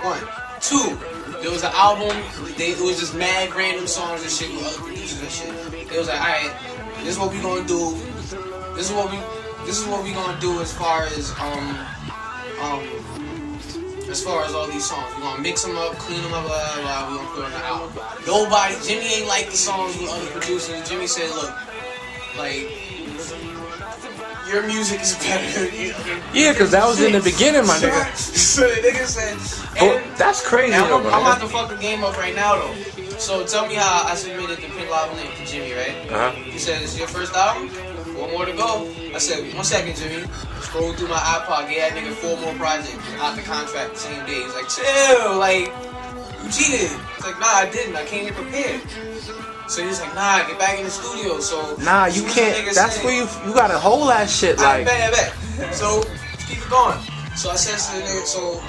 1, 2. There was an album. It was just mad random songs and shit with other producers and shit. It was like, all right, this is what we gonna do. This is what we gonna do as far as all these songs. We're gonna mix them up, clean them up, blah, blah, blah. We're gonna put it on the album. Jimmy ain't like the songs with other producers. Jimmy said, look, like, your music is better. Yeah, because that was in the beginning, my nigga. So the nigga said, that's crazy. I'm about to fuck the game up right now, though. So tell me how I submitted the Pink Lava Lamp to Jimmy, right? He said, "This is your first album? 4 more to go." I said, 1 second, Jimmy. Scroll through my iPod, gave that nigga 4 more projects out the contract the same day. He's like, chill, like, you cheated. It's like, nah, I didn't. I came here prepared. So he's like, nah, get back in the studio. So nah, you can't. That's where you gotta hold that shit. Like, I bet. So let's keep it going. So I said to the nigga, so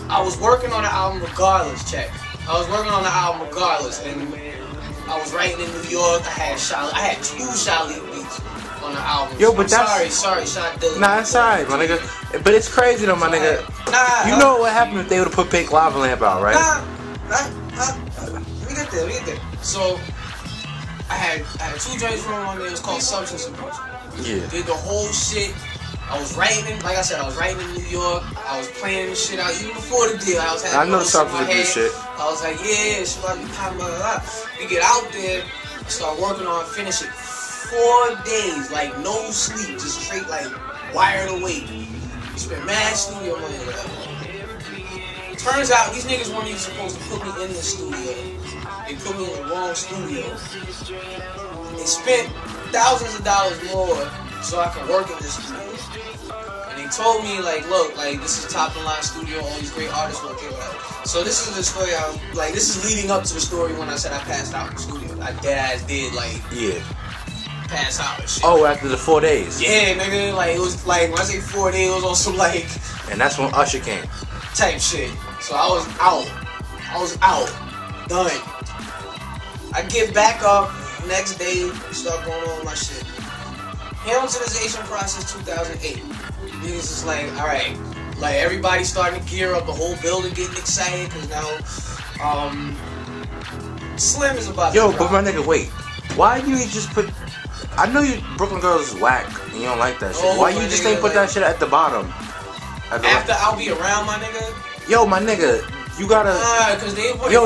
I was working on the album regardless. Check. I was working on the album regardless, and I was writing in New York. I had 2 Shalit beats. on the album. Yo, but I'm sorry, Shot Dilly. Nah, it's alright, my nigga. But it's crazy though, my nigga. Nah, you know what happened if they would have put Pink Lava Lamp out, right? We get there. So I had 2 joints from him on there. It was called Substance Abuse. Yeah. Did the whole shit. I was writing, like I said, I was writing in New York. I was planning this shit out even before the deal. I was having I know the Substance Abuse shit. I was like, yeah, shit about to be popping, blah, blah, blah. We get out there, start working on, finish it. 4 days, like no sleep, just straight like wired awake. We spent mad studio money or whatever. Turns out these niggas weren't even supposed to put me in the studio. They put me in the wrong studio. They spent thousands of dollars more so I can work in this studio. And they told me like, look, like this is top of the line studio, all these great artists work here, whatever. So this is the story this is leading up to the story when I said I passed out in the studio. I dead ass did pass out and shit. Oh, after the 4 days. Yeah, nigga, like it was like when I say 4 days, it was also like And that's when Usher came. Type shit. So I was out. Done. I get back up next day, start going on with my shit. Hamiltonization process 2008. Niggas is like, alright, like everybody starting to gear up, the whole building getting excited because now Slim is about to drop. But my nigga, wait. Why you just put I know you Brooklyn Girls is whack and you don't like that shit. Why you just ain't put that shit at the bottom? After I'll Be Around, my nigga? Yo, my nigga, you gotta cause they put if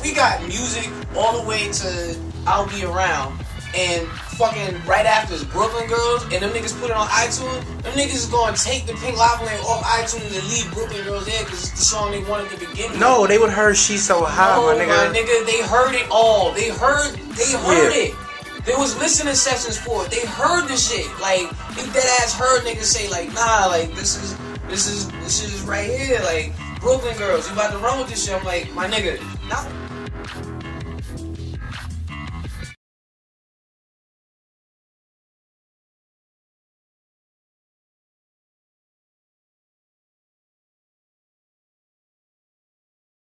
we got music all the way to I'll Be Around and fucking right after is Brooklyn Girls and them niggas put it on iTunes, them niggas is gonna take the Pink Lava Lamp off iTunes and leave Brooklyn Girls there because it's the song they wanted to begin. No, they would heard She's So High, my nigga. My nigga, they heard it all. They heard it. There was listening sessions for it. They heard the shit. Like, they dead ass heard niggas say like, nah, like this shit is right here. Like, Brooklyn Girls, you about to run with this shit. I'm like, my nigga, nah.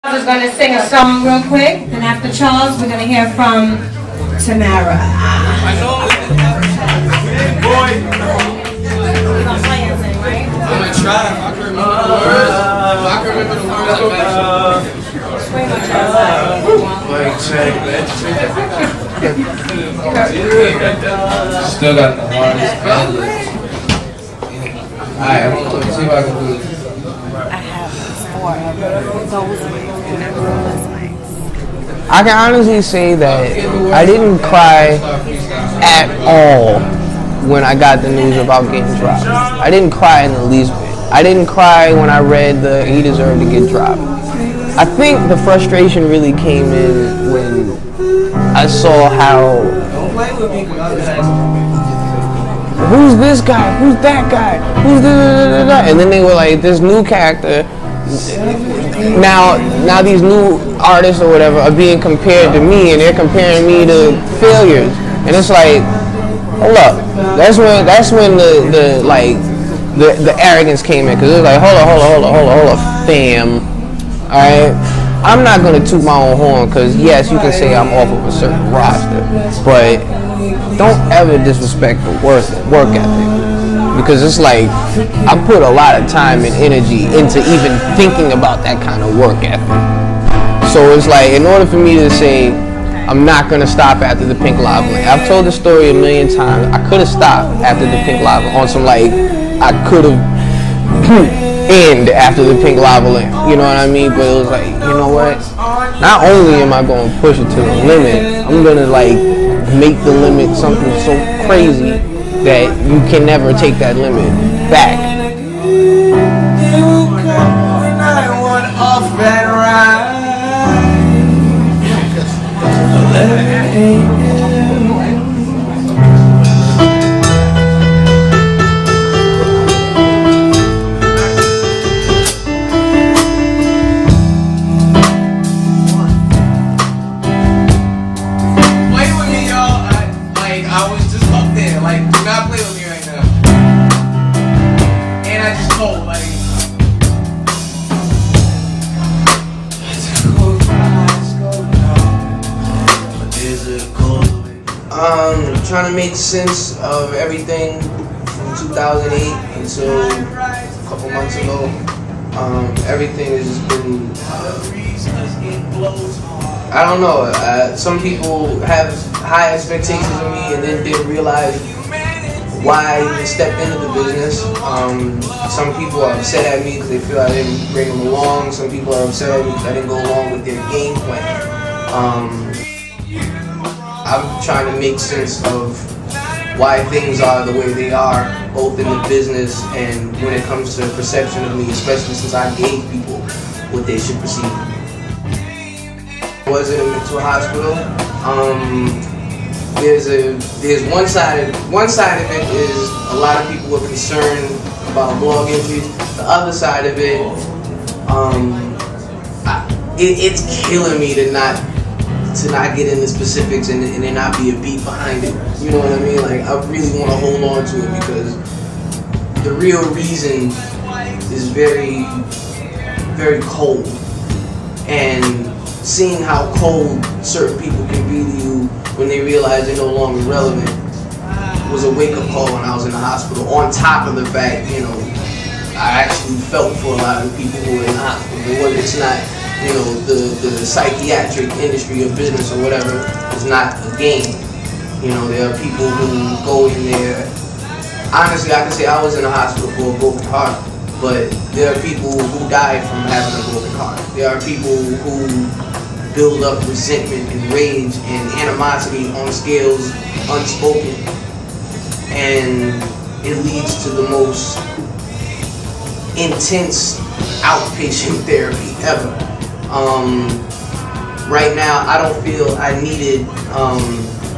Charles is going to sing a song real quick, and after Charles, we're going to hear from Tamara. I'm gonna try. If I can remember the words, Still got the hardest ballad. Alright, let's see if I can do this. I have 4 of those wings. I can honestly say that I didn't cry at all when I got the news about getting dropped. I didn't cry in the least bit. I didn't cry when I read he deserved to get dropped. I think the frustration really came in when I saw how, who's this guy? Who's that guy? Who's da-da-da-da-da? And then they were like, this new character. Now these new artists or whatever are being compared to me, and they're comparing me to failures. And it's like, hold up. That's when the arrogance came in, because it was like, hold up, fam. Alright? I'm not gonna toot my own horn, because yes, you can say I'm off of a certain roster, but don't ever disrespect the work ethic. Because it's like, I put a lot of time and energy into even thinking about that kind of work ethic. So it's like, in order for me to say, I'm not going to stop after the Pink Lava Lamp. I've told the story a million times. I could have stopped after the Pink Lava on some like, I could have end after the Pink Lava Lamp. You know what I mean? But it was like, you know what? Not only am I going to push it to the limit, I'm going to like make the limit something so crazy that you can never take that limit back. Trying to make sense of everything from 2008 until a couple months ago. Everything has just been, I don't know, some people have high expectations of me and then didn't realize why I even stepped into the business. Some people are upset at me because they feel I didn't bring them along. Some people are upset at me because I didn't go along with their game plan. I'm trying to make sense of why things are the way they are, both in the business and when it comes to perception of me, especially since I gave people what they should perceive. I was in a mental hospital. There's one side of it is a lot of people were concerned about blog injuries. The other side of it, it's killing me to not get into specifics and there not be a beat behind it. You know what I mean? Like, I really want to hold on to it because the real reason is very, very cold. And seeing how cold certain people can be to you when they realize they're no longer relevant was a wake-up call when I was in the hospital. On top of the fact, you know, I actually felt for a lot of the people who were in the hospital. It's not, you know, the psychiatric industry or business or whatever is not a game. You know, there are people who go in there. Honestly, I can say I was in the hospital for a broken heart, but there are people who die from having a broken heart. There are people who build up resentment and rage and animosity on scales unspoken, and it leads to the most intense outpatient therapy ever. Right now, I don't feel I needed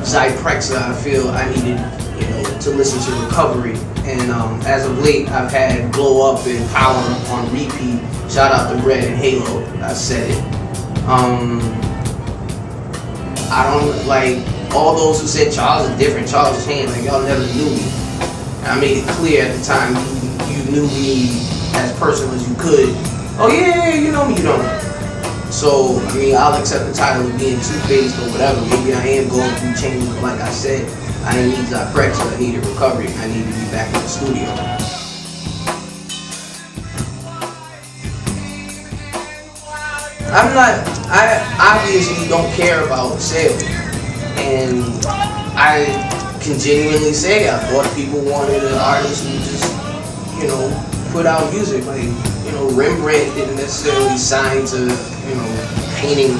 Zyprexa. I feel I needed, you know, to listen to recovery. And as of late, I've had Blow Up and Power on repeat. Shout out to Bread and Halo. I said it. I don't like all those who said Charles is different. Charles is saying like y'all never knew me. And I made it clear at the time you knew me as personal as you could. Oh yeah, you know me, you don't. So, I mean, I'll accept the title of being two-faced or whatever. Maybe I am going through changes, but like I said, I didn't need Zyprexa, I needed recovery. I needed to be back in the studio. I obviously don't care about sales. And I can genuinely say I thought people wanted an artist who just, you know, put out music. Like, you know, Rembrandt didn't necessarily sign to, you know, painting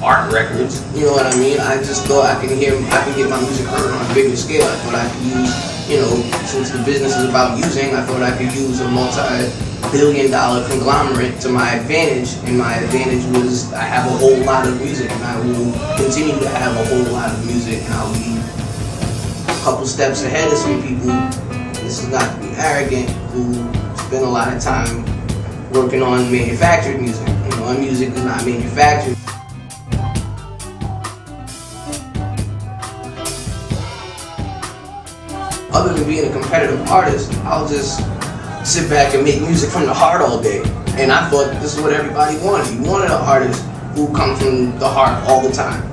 art records. You know what I mean? I just thought I can get my music heard on a bigger scale. I thought I could use, you know, since the business is about using, I thought I could use a multi-billion-dollar conglomerate to my advantage. And my advantage was I have a whole lot of music, and I will continue to have a whole lot of music, and I'll be a couple steps ahead of some people. This is not to be arrogant, who spend a lot of time working on manufactured music. You know, my music is not manufactured. Other than being a competitive artist, I'll just sit back and make music from the heart all day. And I thought this is what everybody wanted. You wanted an artist who comes from the heart all the time.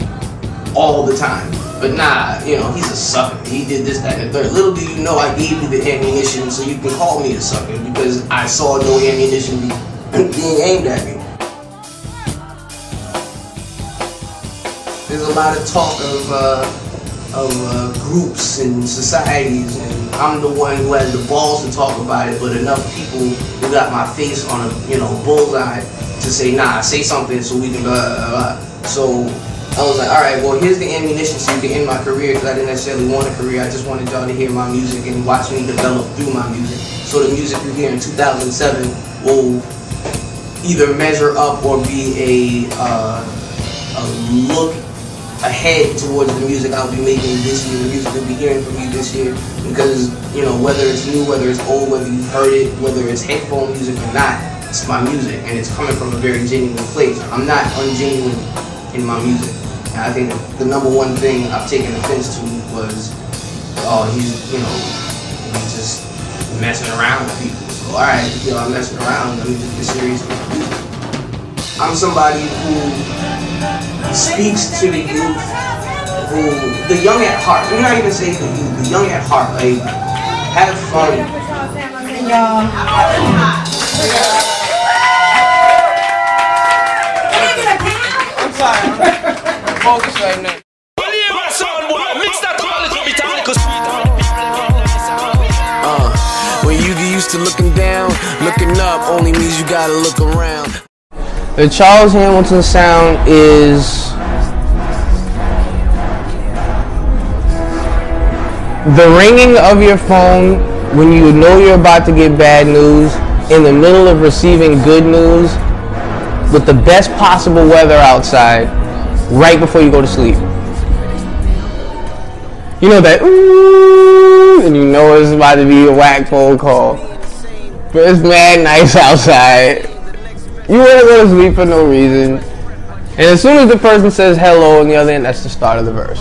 All the time. But nah, you know, he's a sucker. He did this, that, and the third. Little do you know I gave you the ammunition so you can call me a sucker, because I saw no ammunition being aimed at me. There's a lot of talk of groups and societies, and I'm the one who has the balls to talk about it, but enough people who got my face on a, you know, bullseye to say, nah, say something so we can blah, blah, blah. So I was like, alright, well, here's the ammunition so you can end my career, because I didn't necessarily want a career. I just wanted y'all to hear my music and watch me develop through my music. So the music you hear in 2007 will either measure up or be a look ahead towards the music I'll be making this year, the music you'll be hearing from me this year. Because, you know, whether it's new, whether it's old, whether you've heard it, whether it's headphone music or not, it's my music, and it's coming from a very genuine place. I'm not ungenuine in my music. And I think the number one thing I've taken offense to was, oh, he's, you know, he's just messing around with people. So, alright, you know, I'm messing around, let me just get serious with my music. I'm somebody who speaks to the youth the young at heart. We're not even saying the youth. The young at heart. Like, have fun. I'm sorry. I'm focused right now. When you get used to looking down, looking up only means you gotta look around. The Charles Hamilton sound is the ringing of your phone when you know you're about to get bad news in the middle of receiving good news with the best possible weather outside right before you go to sleep. You know that ooh, and you know it's about to be a whack phone call, but it's mad nice outside. You want to go to sleep for no reason, and as soon as the person says hello on the other end, that's the start of the verse.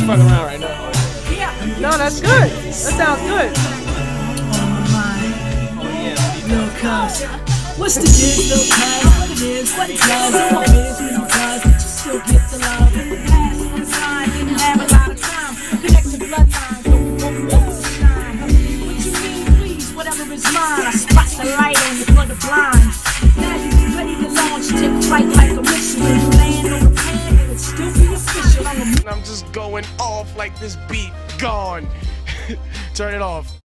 Fucking around right now. Yeah. No, that's good. That sounds good. What's the deal, little cuz? What it is, what it does, what it is, what it does, but you still get the love. In the past, one time, didn't have a lot of time. Connect the bloodlines, don't want to shine. What you mean, please, whatever is mine. I spot the light on you for the blind. Now you ready to launch, take flight like a missile. You land on the plane, and it's still be official. I'm just going off like this beat gone. Turn it off.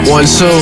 One, two.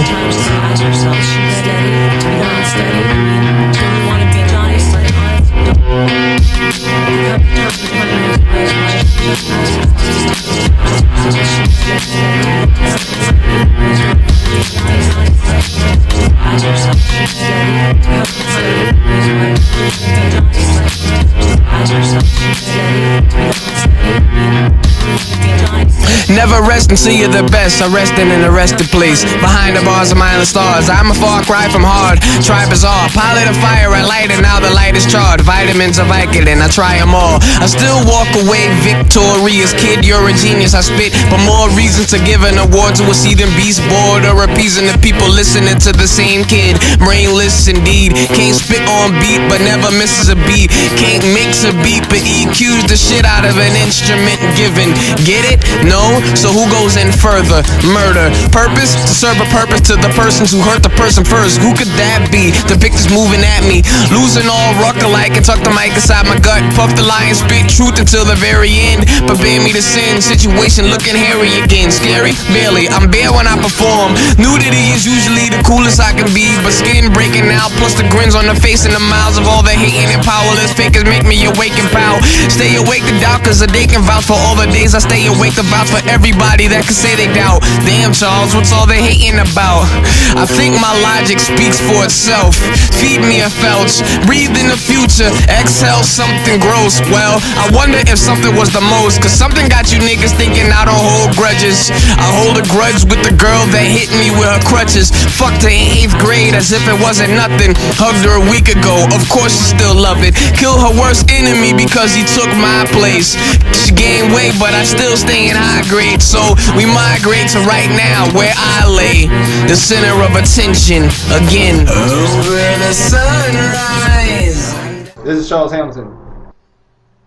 Never rest until you're the best. I rest in an arrested place behind the bars of mindless stars. I'm a far cry from hard. Try bizarre. Pilot a fire, I light it. Now the light is charged. Vitamins are Vicodin. I try them all. I still walk away victorious. Kid, you're a genius. I spit for more reasons to give an award to a seething beast. Bored or appeasing the people listening to the same kid. Brainless indeed. Can't spit on beat, but never misses a beat. Can't mix a beat, but EQ's the shit out of an instrument given. Get it? No? So who goes in further? Murder. Purpose? To serve a purpose to the persons who hurt the person first. Who could that be? The picture's moving at me. Losing all ruck alike and tuck the mic inside my gut. Puff the lie and spit truth until the very end. Prepare me to sin. Situation looking hairy again. Scary? Barely. I'm bare when I perform. Nudity is usually the coolest I can be, but skin breaking out plus the grins on the face and the mouths of all the hating and powerless fakers make me awake and pow. Stay awake to doubt cause they can vouch for all the days I stay awake to vouch for everybody that can say they doubt. Damn Charles, what's all they hating about? I think my logic speaks for itself. Feed me a felch, breathe in the future, exhale something gross. Well, I wonder if something was the most, cause something got you niggas thinking I don't hold grudges. I hold a grudge with the girl that hit me with her crutches. Fucked her in 8th grade as if it wasn't nothing. Hugged her a week ago, of course she still love it. Kill her worst enemy because he took my place. She gained weight but I still stay in high grade. So we migrate to right now where I lay, the center of attention again. Over the sunrise. This is Charles Hamilton.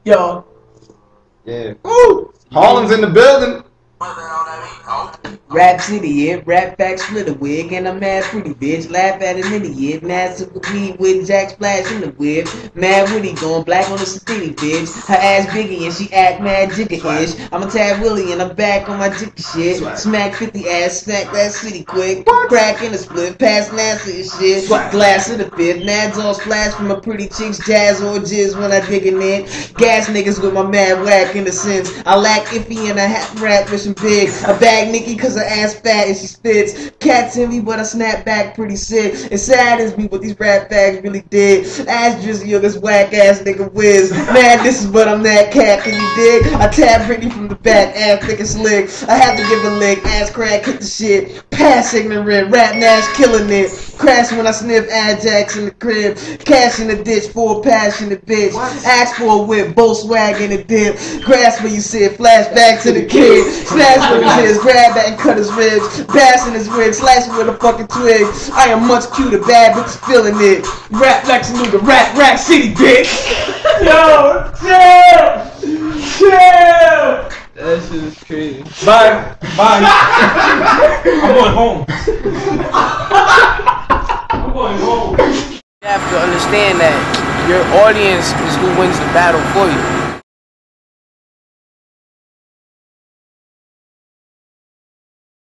Yo. Yeah. Woo! Harlem's in the building. Rap City, yeah, rap back, split a wig, and I'm mad pretty bitch. Laugh at it in the year, NASA with me with Jack Splash in the whip. Mad Woody going black on the skinny bitch. Her ass biggie and she act mad jigga-ish. I'm a Tad Willie and I'm back on my jiggy shit. Smack 50 ass, snack that city quick. Crack in the split, past NASA and shit. Glass of the fifth, nads all splash from my pretty chicks, jazz or jizz when I diggin' in. Gas niggas with my mad whack in the sense. I lack iffy and I rap with pushing big. I bag Nikki cause her ass fat and she spits. Cats in me, but I snap back pretty sick. It saddens me what these rap fags really did. Ass Drizzy or this whack ass nigga whiz. Man, this is what I'm that cat, can you dig? I tap Britney from the back, ass thick and slick. I have to give a lick, ass crack, kick the shit. Pass ignorant, rap Nash killing it. Crash when I sniff Ajax in the crib. Cash in the ditch for a passionate bitch. Ask for a whip, both swag in the dip. Grasp where you sit, flashback to the kid. Snatch with his his, grab that and cut his ribs. Bass in his wig, slash with a fucking twig. I am much cuter, bad bitches feeling it. Rap Lex nigga, rap city bitch. Yo, chill! Chill! That shit is crazy. Bye. I'm going home. I'm going home. You have to understand that your audience is who wins the battle for you.